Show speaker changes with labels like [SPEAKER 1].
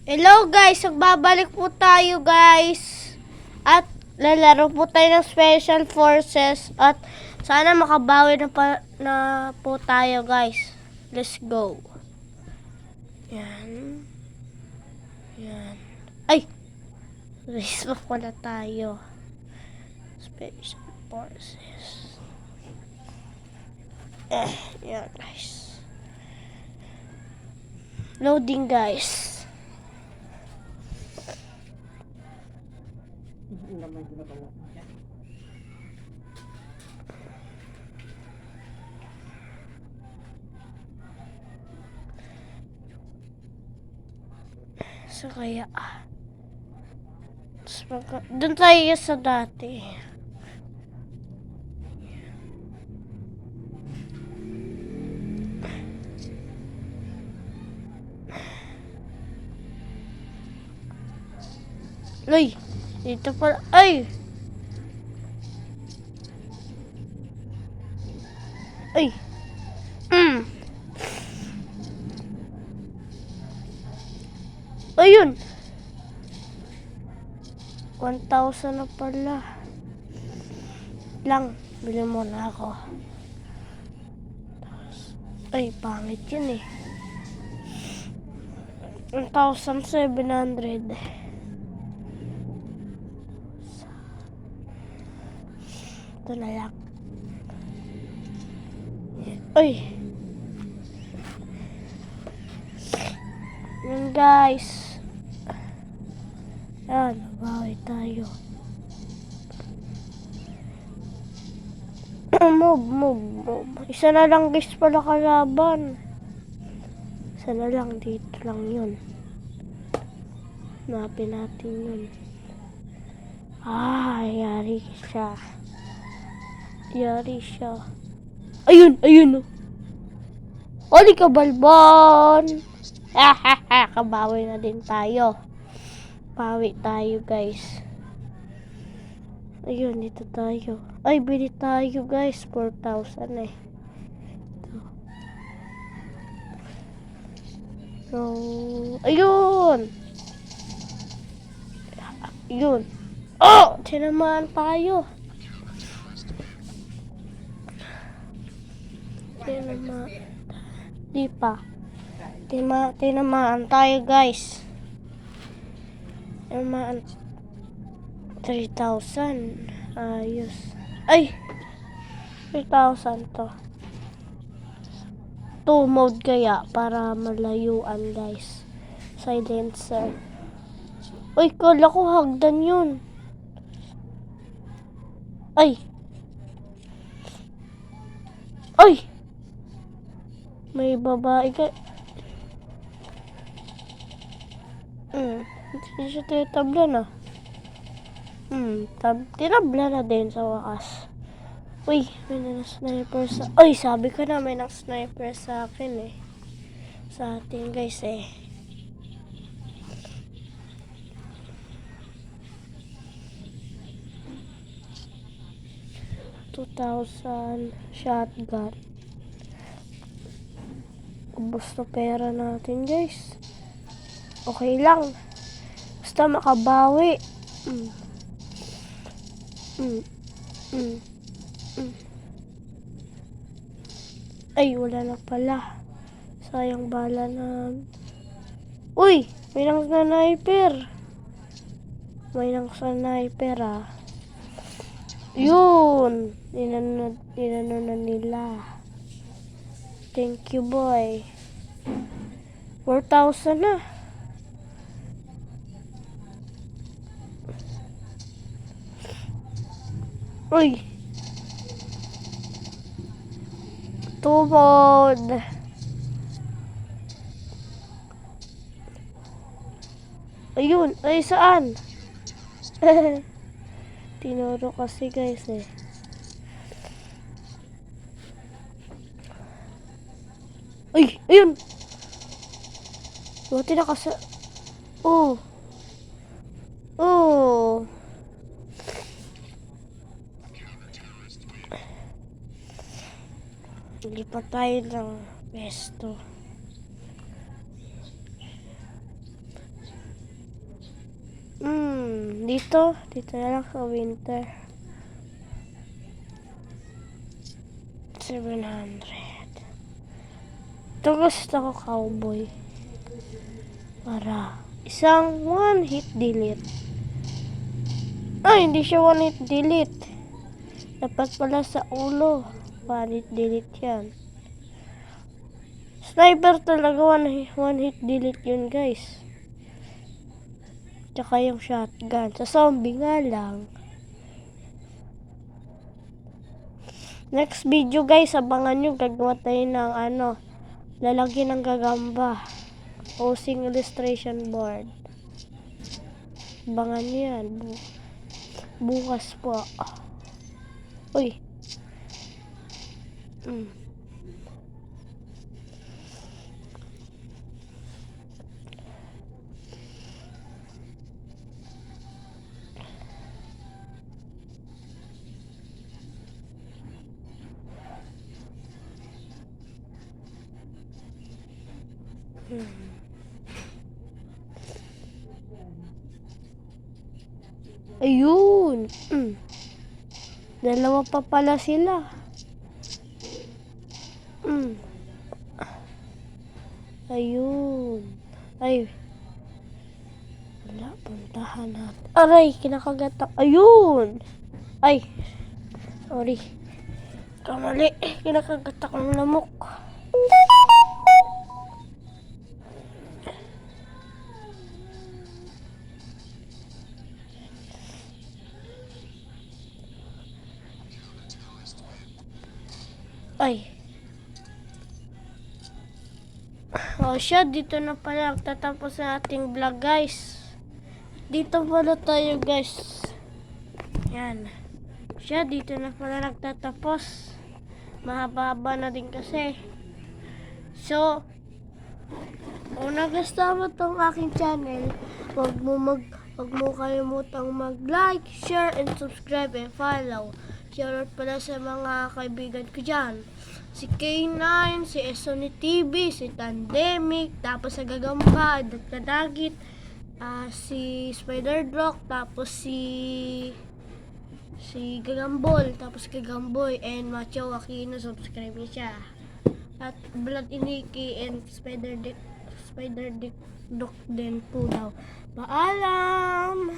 [SPEAKER 1] Hello guys, magbabalik po tayo guys. At lalaro po tayo ng Special Forces at sana makabawi na po tayo guys. Let's go. Yan. Yan. Ay! Race pa pala tayo. Special Forces. Yan guys. Loading guys. So kaya doon tayo sa dati. Ay, dito pala. Ay! Ay! Ayun! 1,000 na pala. Lang, bili muna ako. Ay, pangit yun eh. 1,700. Ito na lang. Ay! Yun guys. Yan, nabawi tayo. Move. Isa na lang guys pala kalaban. Isa na lang, dito lang yun. Hanapin natin yun. Yari siya. Ayun. Oli ka balbon. Kabawi na din tayo. Pawi tayo guys. Ayun, dito tayo. Ay, bili tayo guys. 4,000 eh. Ito. So, ayun. Oh! Tinamaan tayo. Di pa. Tinamaan tayo guys. Tinamaan 3,000. Ayos. Ay! 3,000 to. 2 mode kaya para malayuan guys. Silencer. Uy, kala ko hagdan yun. Ay! May babae ka. Hindi siya titabla na. Tinabla na din sa wakas. Uy, may na-sniper sa... Uy, sabi ko na may na-sniper sa akin eh. Sa atin guys eh. $2,000 shotgun. Ubus na pera natin guys. Okay lang. Basta makabawi. Ay, wala na pala. Sayang bala na. Uy! May nang sniper. Ah. Yun! Inano na nila. Thank you, boy. 4,000 na. Uy! Tumod! Ayun! Ay, saan? Tinuro kasi guys eh. Ay! Ayun! Buti na kasi... Oh! Lipat tayo ng pesto. Dito na lang sa winter. 700. Ito gusto ko cowboy. Para isang one hit delete. Ay, hindi siya one hit delete. Dapat pala sa ulo. One hit delete yan. Sniper talaga one hit delete yun guys. Tsaka yung shotgun. Sa zombie nga lang. Next video guys, abangan nyo. Gagawa tayo ng lalagyan ng gagamba. Posing illustration board. Abangan nyo yan. Bukas po. Uy. Ayun. Dalawa pa pala sila. Ayun. Ay. Wala, puntahan natin. Aray, kinakagat ako. Ayun. Ay. Sorry. Kamali. Kinakagat akong lamok. Ay. O siya, dito na pala tatapos ang ating vlog guys. Dito pala tayo guys. Yan. Siya, dito na pala nagtatapos. Mahaba-haba na din kasi. So, kung nagustuhan mo tong aking channel, wag mo kalimutang mag-like, share, and subscribe and follow. Shoutout pala sa mga kaibigan ko dyan. Si K9, si Esony TV, si Tandemic, tapos sa Gagamba, Kadagit, si Spider Rock, tapos si Gagambol, tapos Gagamboy, and Macho Aquino, subscribe niyo siya. At Blood Iniki and Spider Dick din po daw. Paalam!